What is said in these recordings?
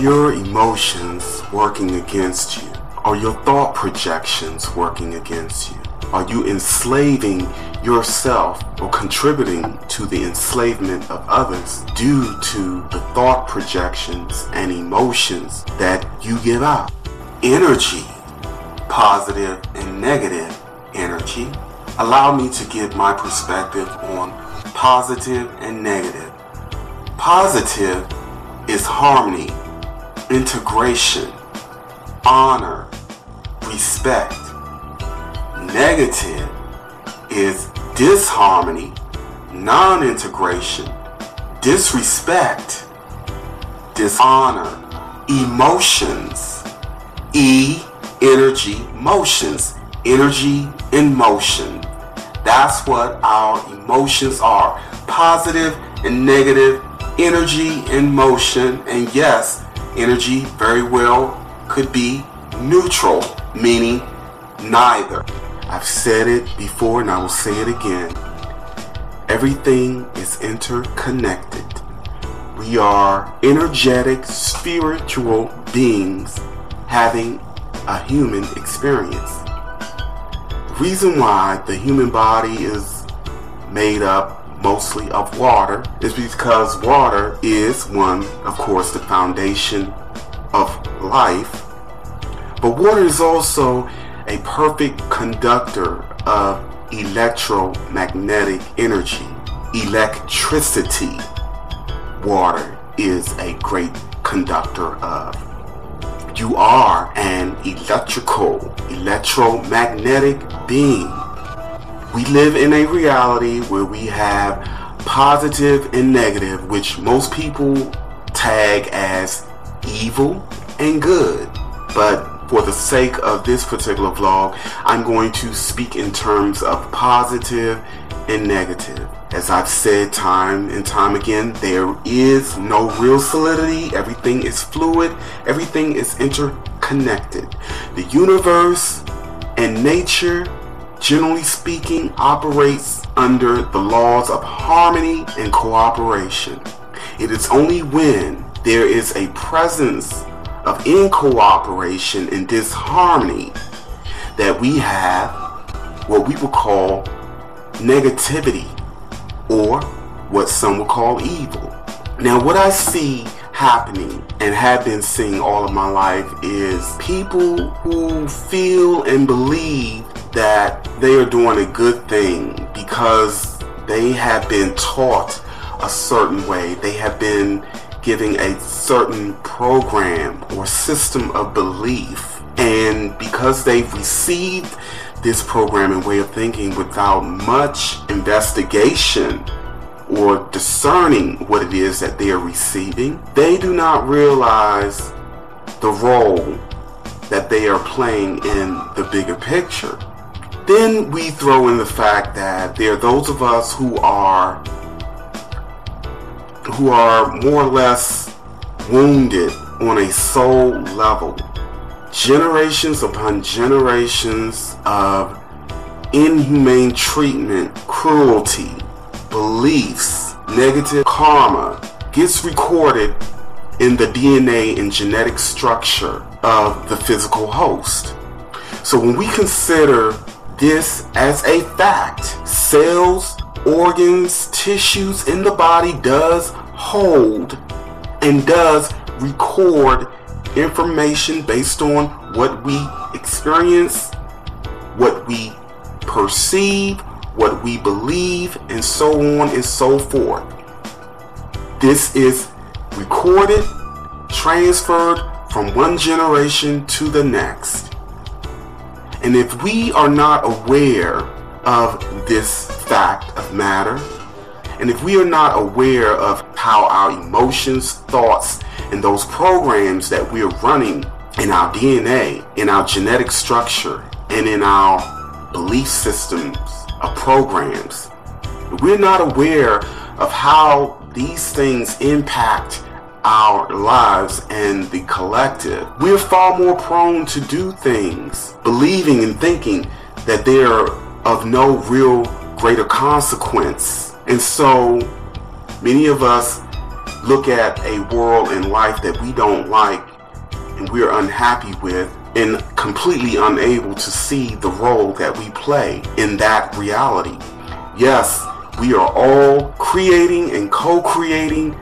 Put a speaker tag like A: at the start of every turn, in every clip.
A: your emotions working against you? Are your thought projections working against you? Are you enslaving yourself or contributing to the enslavement of others due to the thought projections and emotions that you give out? Energy, positive and negative energy. Allow me to give my perspective on positive and negative. Positive is harmony, integration, honor, respect. Negative is disharmony, non-integration, disrespect, dishonor, emotions. E, energy, motions. Energy in motion. That's what our emotions are. Positive and negative energy in motion. And yes, energy very well could be neutral, meaning neither. I've said it before and I will say it again. Everything is interconnected. We are energetic, spiritual beings having a human experience. The reason why the human body is made up mostly of water is because water is one, of course, the foundation of life. But water is also a perfect conductor of electromagnetic energy, electricity. Water is a great conductor of. You are an electromagnetic being. We live in a reality where we have positive and negative, which most people tag as evil and good. But for the sake of this particular vlog, I'm going to speak in terms of positive and negative. As I've said time and time again, there is no real solidity. Everything is fluid. Everything is interconnected. The universe and nature, generally speaking, operates under the laws of harmony and cooperation. It is only when there is a presence of incooperation and disharmony that we have what we would call negativity, or what some would call evil. Now, what I see happening and have been seeing all of my life is people who feel and believe that they are doing a good thing because they have been taught a certain way. They have been giving a certain program or system of belief, and because they've received this program and way of thinking without much investigation or discerning what it is that they are receiving, they do not realize the role that they are playing in the bigger picture. Then we throw in the fact that there are those of us who are more or less wounded on a soul level. Generations upon generations of inhumane treatment, cruelty, beliefs, negative karma gets recorded in the DNA and genetic structure of the physical host. So when we consider this as a fact, cells, organs, tissues in the body does hold and does record information based on what we experience, what we perceive, what we believe, and so on and so forth. This is recorded, transferred from one generation to the next. And if we are not aware of this fact of matter, and if we are not aware of how our emotions, thoughts, and those programs that we are running in our DNA, in our genetic structure, and in our belief systems of programs, if we're not aware of how these things impact our lives and the collective, we're far more prone to do things believing and thinking that they're of no real greater consequence. And so many of us look at a world and life that we don't like and we're unhappy with, and completely unable to see the role that we play in that reality. Yes, we are all creating and co-creating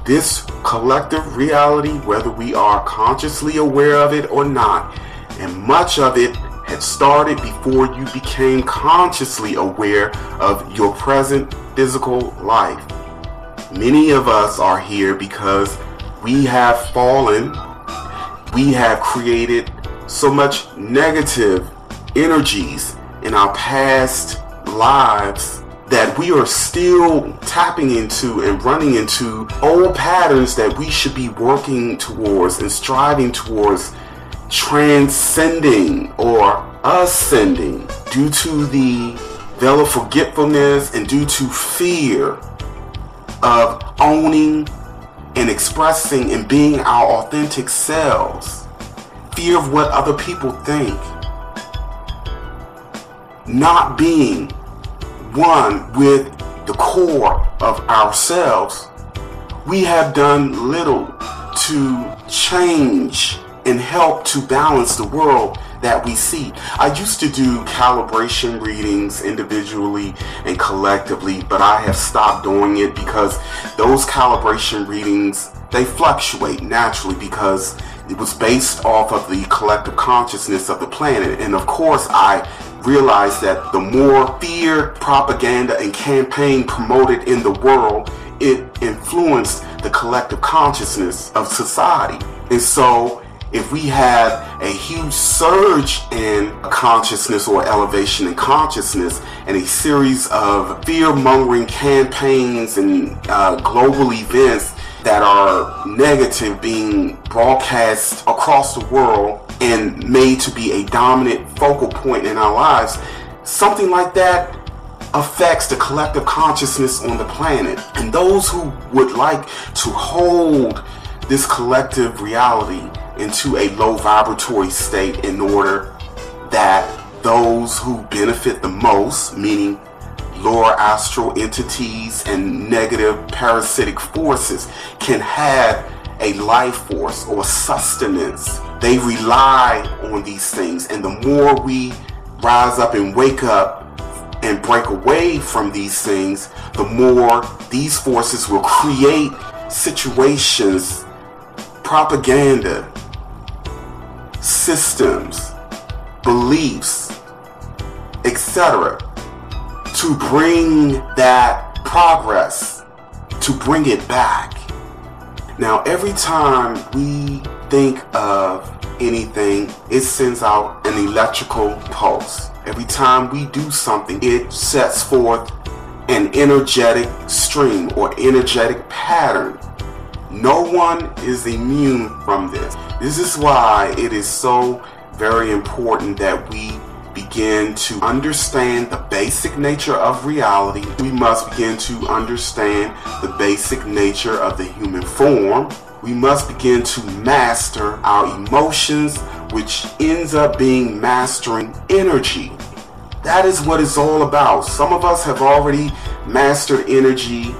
A: this collective reality, whether we are consciously aware of it or not. And much of it had started before you became consciously aware of your present physical life. Many of us are here because we have fallen. We have created so much negative energies in our past lives that we are still tapping into and running into old patterns that we should be working towards and striving towards transcending or ascending, due to the veil of forgetfulness and due to fear of owning and expressing and being our authentic selves. Fear of what other people think. Not being one with the core of ourselves. We have done little to change and help to balance the world that we see. I used to do calibration readings individually and collectively, but I have stopped doing it because those calibration readings, they fluctuate naturally because it was based off of the collective consciousness of the planet. And of course, I realized that the more fear, propaganda, and campaign promoted in the world, it influenced the collective consciousness of society. And so if we have a huge surge in consciousness or elevation in consciousness and a series of fear-mongering campaigns and global events that are negative being broadcast across the world and made to be a dominant focal point in our lives, something like that affects the collective consciousness on the planet. And those who would like to hold this collective reality into a low vibratory state in order that those who benefit the most, meaning lower astral entities and negative parasitic forces, can have a life force or sustenance. They rely on these things, and the more we rise up and wake up and break away from these things, the more these forces will create situations, propaganda, systems, beliefs, etc., to bring that progress, to bring it back. Now, every time we think of anything, it sends out an electrical pulse. Every time we do something, it sets forth an energetic stream or energetic pattern. No one is immune from this. This is why it is so very important that we begin to understand the basic nature of reality. We must begin to understand the basic nature of the human form. We must begin to master our emotions, which ends up being mastering energy. That is what it's all about. Some of us have already mastered energy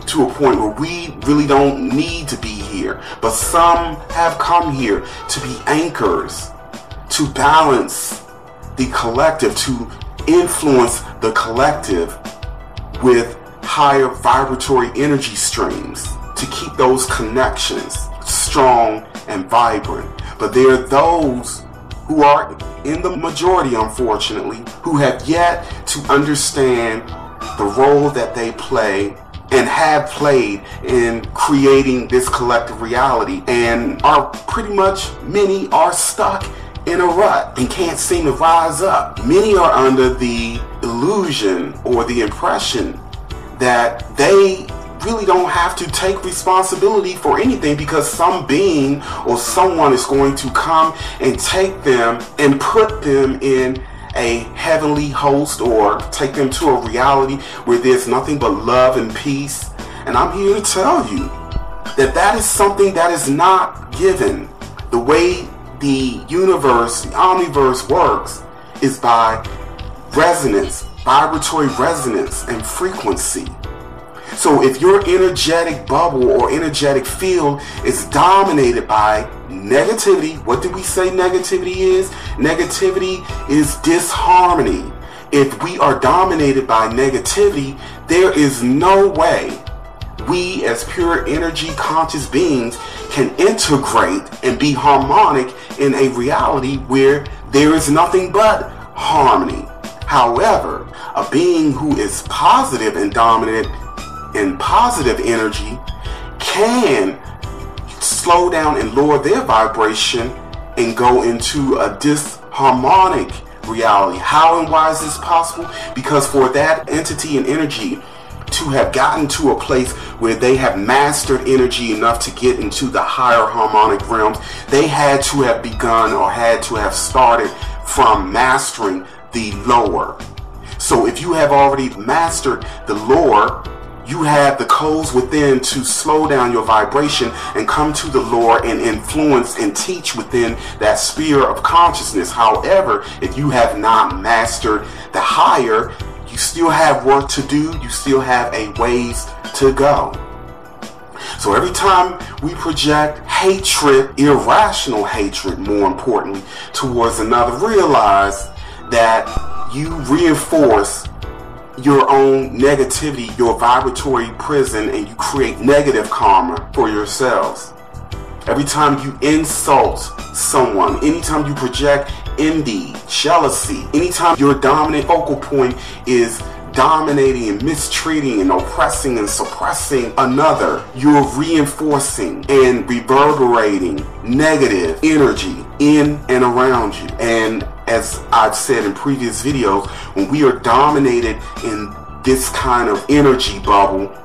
A: to a point where we really don't need to be here. But some have come here to be anchors, to balance the collective, to influence the collective with higher vibratory energy streams, to keep those connections strong and vibrant. But there are those who are in the majority, unfortunately, who have yet to understand the role that they play and have played in creating this collective reality, and are pretty much, many are stuck in a rut and can't seem to rise up. Many are under the illusion or the impression that they really don't have to take responsibility for anything because some being or someone is going to come and take them and put them in a heavenly host or take them to a reality where there's nothing but love and peace. And I'm here to tell you that that is something that is not given. The way the universe, the omniverse works is by resonance, vibratory resonance and frequency. So if your energetic bubble or energetic field is dominated by negativity, what did we say negativity is? Negativity is disharmony. If we are dominated by negativity, there is no way we as pure energy conscious beings can integrate and be harmonic in a reality where there is nothing but harmony. However, a being who is positive and dominant in positive energy can slow down and lower their vibration and go into a disharmonic reality. How and why is this possible? Because for that entity and energy to have gotten to a place where they have mastered energy enough to get into the higher harmonic realms, they had to have begun or had to have started from mastering the lower. So if you have already mastered the lower, you have the codes within to slow down your vibration and come to the lower and influence and teach within that sphere of consciousness. However, if you have not mastered the higher, you still have work to do. You still have a ways to go. So every time we project hatred, irrational hatred, more importantly, towards another, realize that you reinforce your own negativity, your vibratory prison, and you create negative karma for yourselves. Every time you insult someone, anytime you project envy, jealousy, anytime your dominant focal point is dominating and mistreating and oppressing and suppressing another, you're reinforcing and reverberating negative energy in and around you. And as I've said in previous videos, when we are dominated in this kind of energy bubble,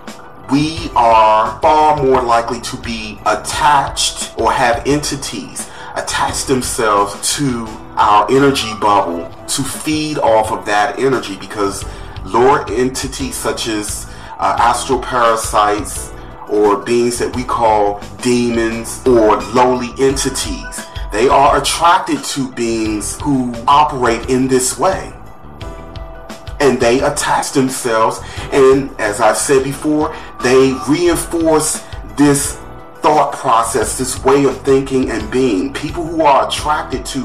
A: we are far more likely to be attached or have entities attach themselves to our energy bubble to feed off of that energy, because lower entities such as astral parasites or beings that we call demons or lowly entities, they are attracted to beings who operate in this way. And they attach themselves, and as I've said before, they reinforce this thought process, this way of thinking and being. People who are attracted to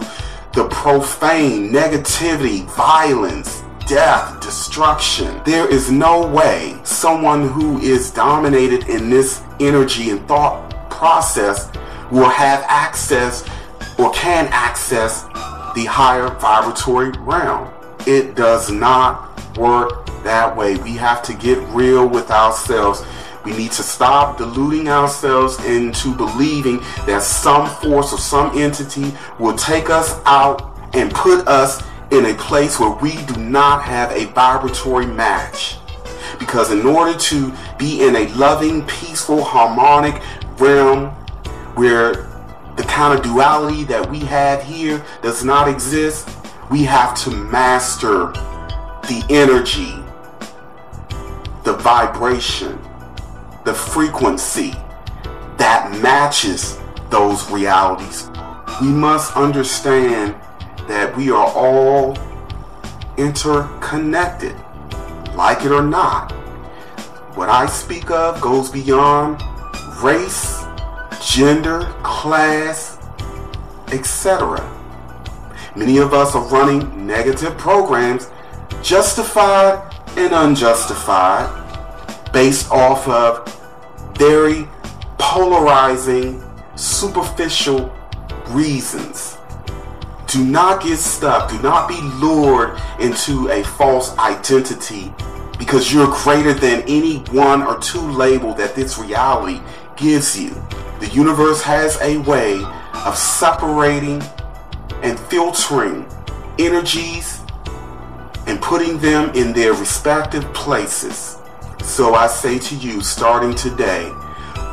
A: the profane, negativity, violence, death, destruction. There is no way someone who is dominated in this energy and thought process will have access or can access the higher vibratory realm. It does not work that way. We have to get real with ourselves. We need to stop deluding ourselves into believing that some force or some entity will take us out and put us in a place where we do not have a vibratory match. Because in order to be in a loving, peaceful, harmonic realm where the kind of duality that we have here does not exist, we have to master the energy, the vibration, the frequency that matches those realities. We must understand that we are all interconnected, like it or not. What I speak of goes beyond race, gender, class, etc. Many of us are running negative programs, justified and unjustified, based off of very polarizing, superficial reasons. Do not get stuck. Do not be lured into a false identity because you're greater than any one or two label that this reality gives you. The universe has a way of separating and filtering energies and putting them in their respective places. So I say to you, starting today,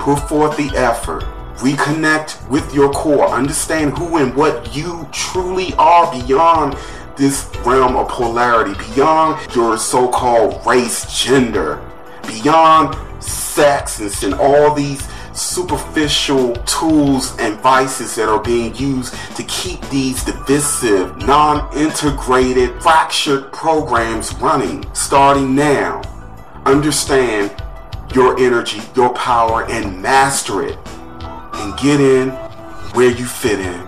A: put forth the effort. Reconnect with your core. Understand who and what you truly are beyond this realm of polarity, beyond your so-called race, gender, beyond sex and all these superficial tools and vices that are being used to keep these divisive, non-integrated, fractured programs running. Starting now, understand your energy, your power, and master it, and get in where you fit in.